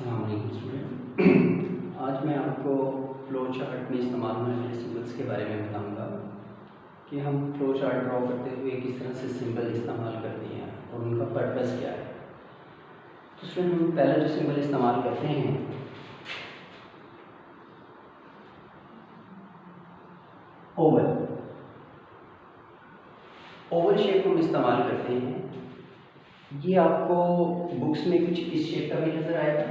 अस्सलाम वालेकुम स्टूडेंट। आज मैं आपको फ्लो चार्ट में इस्तेमाल होने वाले सिंबल्स के बारे में बताऊंगा कि हम फ्लो चार्ट ड्रॉ करते हुए किस तरह से सिंबल इस्तेमाल करते हैं और उनका पर्पस क्या है। तो स्टूडेंट हम पहला जो सिंबल इस्तेमाल करते हैं ओवल। ओवल शेप हम इस्तेमाल करते हैं। ये आपको बुक्स में कुछ इस शेप का भी नज़र आएगा।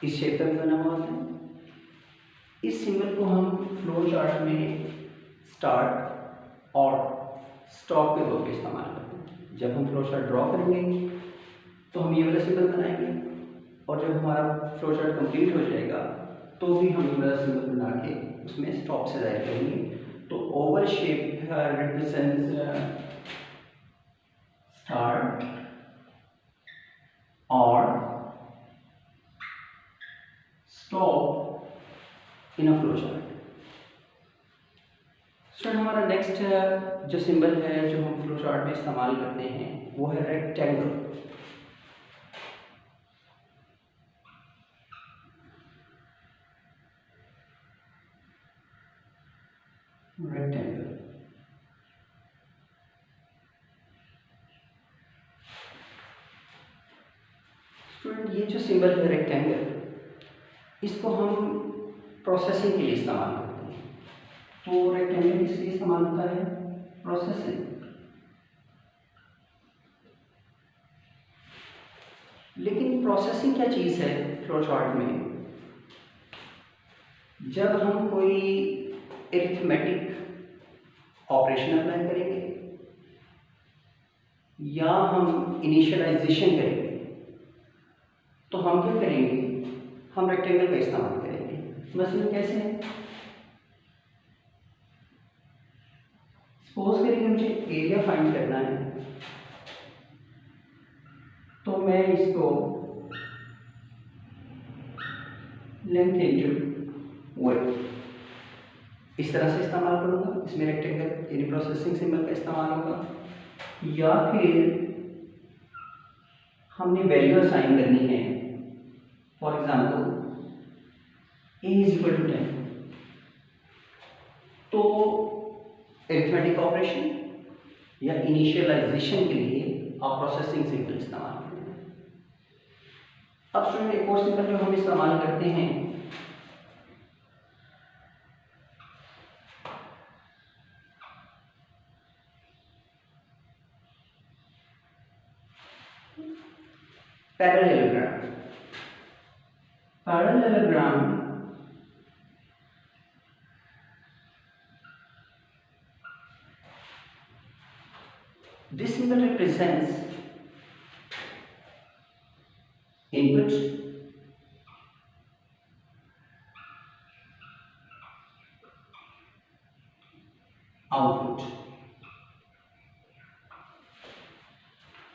इस शेप का भी बना हुआ है। इस सिंबल को हम फ्लो चार्ट में स्टार्ट और स्टॉप के तौर पे इस्तेमाल करते हैं। जब हम फ्लो चार्ट ड्रॉ करेंगे तो हम ये वाला सिंबल बनाएंगे और जब हमारा फ्लो चार्ट कंप्लीट हो जाएगा तो भी हम ये वाला सिंबल बना के उसमें स्टॉप से जाहिर करेंगे। तो ओवल शेप रिप्रेजेंट्स स्टार्ट और stop in a flow chart. Student हमारा नेक्स्ट जो सिंबल है जो हम फ्लो चार्ट में इस्तेमाल करते हैं वो है रेक्टेंगल। रेक्टेंगल स्टूडेंट ये जो सिंबल है रेक्टेंगल, इसको हम प्रोसेसिंग के लिए इस्तेमाल करते हैं। तो रेक्टेंगल इसलिए इस्तेमाल होता है प्रोसेसिंग। लेकिन प्रोसेसिंग क्या चीज़ है फ्लो चार्ट में? जब हम कोई अरिथमेटिक ऑपरेशन अप्लाई करेंगे या हम इनिशियलाइजेशन करेंगे तो हम क्या करेंगे, हम रेक्टेंगल का इस्तेमाल करेंगे। मसलन कैसे? सपोज करिए मुझे एरिया फाइंड करना है तो मैं इसको लेंथ इंटू विड्थ इस तरह से इस्तेमाल करूंगा। इसमें रेक्टेंगल यानी प्रोसेसिंग सिंबल का इस्तेमाल होगा। या फिर हमने वैल्यू असाइन करनी है, for example a is equal to 10, तो अरिथमेटिक ऑपरेशन या इनिशियलाइजेशन के लिए आप प्रोसेसिंग सिंबल इस्तेमाल करेंगे। अब स्टूडेंट एक और सिंबल जो हम इस्तेमाल करते हैं parallelogram. Parallelogram this symbol represents input, output.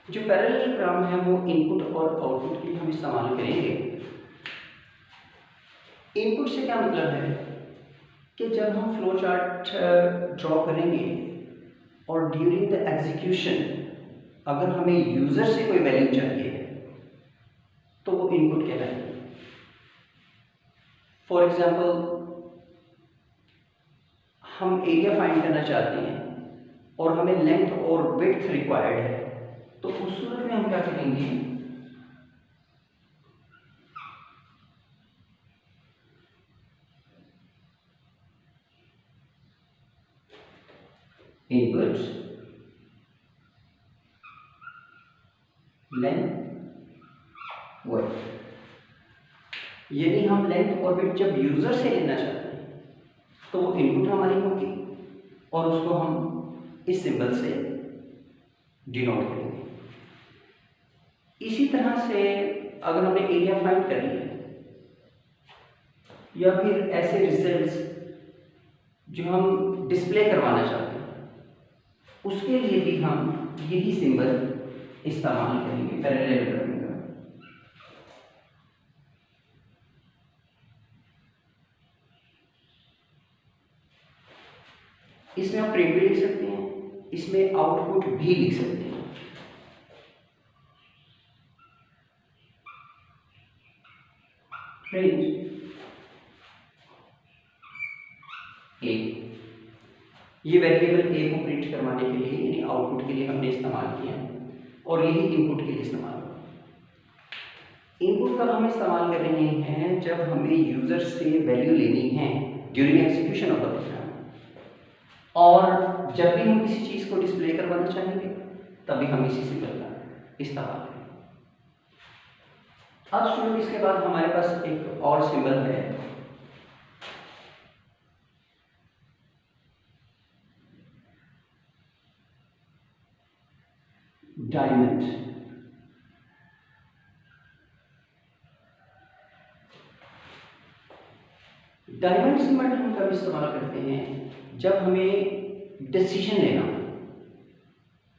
जो पैरेललोग्राम है वो इनपुट और आउटपुट के लिए हम इस्तेमाल करेंगे। इनपुट से क्या मतलब है कि जब हम फ्लो चार्ट ड्रॉ करेंगे और ड्यूरिंग द एग्जीक्यूशन अगर हमें यूजर से कोई वैल्यू चाहिए तो वो इनपुट कहलाएगी। फॉर एग्जांपल हम एरिया फाइंड करना चाहते हैं और हमें लेंथ और विड्थ रिक्वायर्ड है, तो उस सूरत में हम क्या करेंगे, इनपुट लेंथ विड्थ, यानी हम लेंथ और विड्थ जब यूजर से लेना चाहते हैं तो वो इनपुट हमारी होगी और उसको हम इस सिंबल से डिनोट करेंगे। इसी तरह से अगर हमने एरिया फाइंड कर लिया या फिर ऐसे रिजल्ट्स जो हम डिस्प्ले करवाना चाहते हैं उसके लिए भी हम यही सिंबल इस्तेमाल करेंगे पैरेललोग्राम का। इसमें आप प्रिंट भी लिख सकते हैं, इसमें आउटपुट भी लिख सकते हैं। प्रिंट ए, ये वेरिएबल ए को प्रिंट करवाने के लिए यानी आउटपुट के लिए हमने इस्तेमाल किया और यही इनपुट के लिए इस्तेमाल होगा। इनपुट का हम इस्तेमाल कर रहे हैं जब हमें यूजर से वैल्यू लेनी है during execution of the program, और जब भी हम किसी चीज़ को डिस्प्ले करवाना चाहेंगे तभी हम इसी सिंबल का इस्तेमाल करेंगे। अब स्टूडेंट इसके बाद हमारे पास एक और सिंबल है, डायमंड। डायमंड सिंबल हम कब इस्तेमाल करते हैं? जब हमें डिसीजन लेना हो,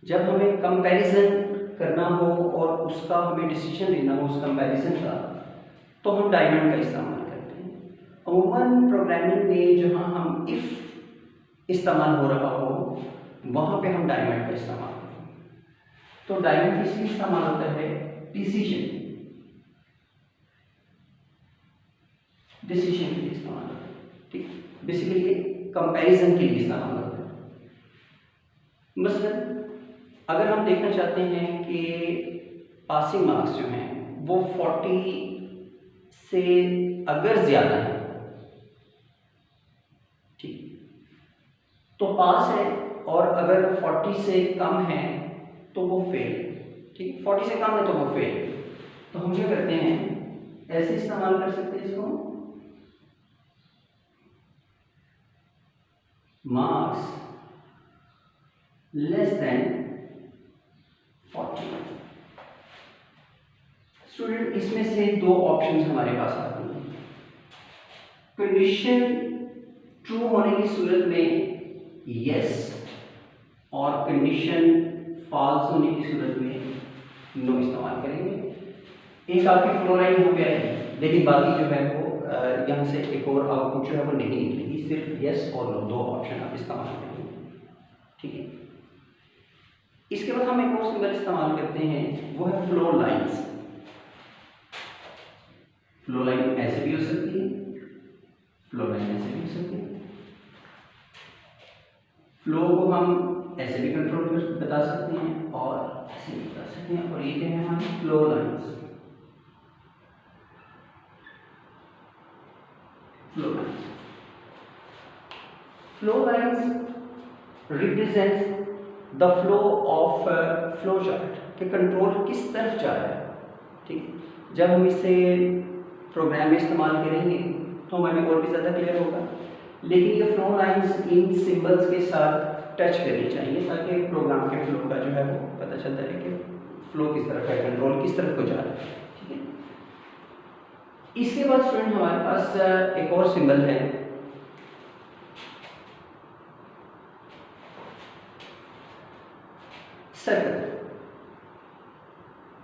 जब हमें कंपैरिजन करना हो और उसका हमें डिसीजन लेना हो उस कंपैरिजन का, तो हम डायमंड का इस्तेमाल करते हैं। अमूमन प्रोग्रामिंग में जहाँ हम इफ इस्तेमाल हो रहा हो वहाँ पे हम डायमंड का इस्तेमाल करते हैं। तो डायमंड किस लिए इस्तेमाल होता है? डिसीजन के लिए इस्तेमाल होता है, ठीक। बेसिकली कंपैरिजन के लिए इस्तेमाल होता है। मसलन अगर हम देखना चाहते हैं कि पासिंग मार्क्स जो हैं वो 40 से अगर ज़्यादा है, ठीक, तो पास है, और अगर 40 से कम है तो वो फेल, ठीक। 40 से कम है तो वो फेल। तो हम क्या करते हैं, ऐसे इस्तेमाल कर सकते हैं इसको, मार्क्स लेस देन 40। स्टूडेंट इसमें से दो ऑप्शंस हमारे पास आते हैं। कंडीशन ट्रू होने की सूरत में यस, और कंडीशन फॉल्स होने की सूरत में नो इस्तेमाल करेंगे। एक आपकी फ्लो लाइन हो गया है, लेकिन बाकी जो है वो यहाँ से एक और आउटपुट जो है वो नहीं निकलेगी, सिर्फ यस और नो, दो ऑप्शन आप इस्तेमाल करेंगे, ठीक है। इसके बाद हम एक और सिंबल इस्तेमाल करते हैं, वो है फ्लो लाइंस। फ्लो लाइन ऐसे भी हो सकती है, फ्लो लाइन ऐसे भी हो सकती है। फ्लो को हम ऐसे भी कंट्रोल कर बता सकते हैं और ऐसे भी बता सकते हैं, और ये क्या है हमारी flow lines. Flow lines represents the flow of flow chart, के कंट्रोल किस तरफ जा रहा है, ठीक। जब हम इसे प्रोग्राम में इस्तेमाल करेंगे तो हमें और भी ज़्यादा क्लियर होगा, लेकिन ये फ्लो लाइंस इन सिंबल्स के साथ टच करनी चाहिए ताकि प्रोग्राम के फ्लो का जो है वो पता चलता है कि फ्लो किस तरफ है, कंट्रोल किस तरफ को जा रहा है, ठीक है। इसके बाद स्टूडेंट हमारे पास एक और सिंबल है, सर्कल।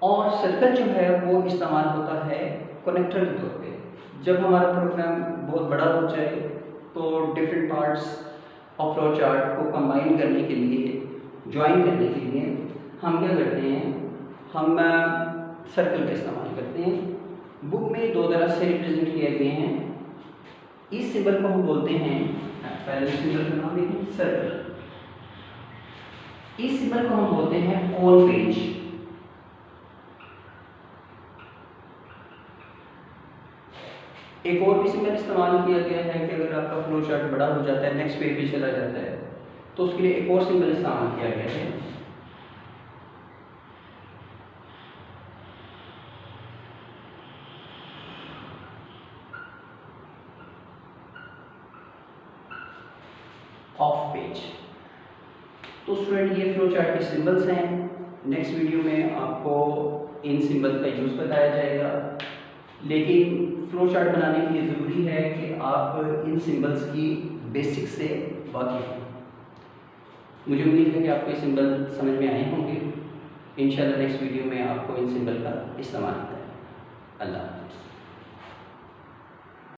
और सर्कल जो है वो इस्तेमाल होता है कनेक्टर के तौर पे। जब हमारा प्रोग्राम बहुत बड़ा हो जाए तो different parts of flow chart को कंबाइन करने के लिए, ज्वाइन करने के लिए हम क्या करते हैं, हम सर्कल का इस्तेमाल करते हैं। बुक में दो तरह से रिप्रेजेंट किए गए हैं। इस सिंबल को हम बोलते हैं, पहले सिंबल का नाम देखिए, सर्कल। इस सिंबल को हम बोलते हैं ऑन पेज। एक और भी सिंबल इस्तेमाल किया गया है कि अगर आपका फ्लो चार्ट बड़ा हो जाता है, नेक्स्ट पेज पे चला जाता है, तो उसके लिए एक और सिंबल इस्तेमाल किया गया है, ऑफ पेज। तो स्टूडेंट ये फ्लो चार्ट के सिंबल्स हैं। नेक्स्ट वीडियो में आपको इन सिंबल का यूज़ बताया जाएगा, लेकिन फ्लो चार्ट बनाने के लिए ज़रूरी है कि आप इन सिंबल्स की बेसिक से वाकिफ़ हों। मुझे उम्मीद है कि आपको ये सिंबल समझ में आए होंगे। इंशाल्लाह नेक्स्ट वीडियो में आपको इन सिंबल का इस्तेमाल करें। अल्लाह हाफ़िज़।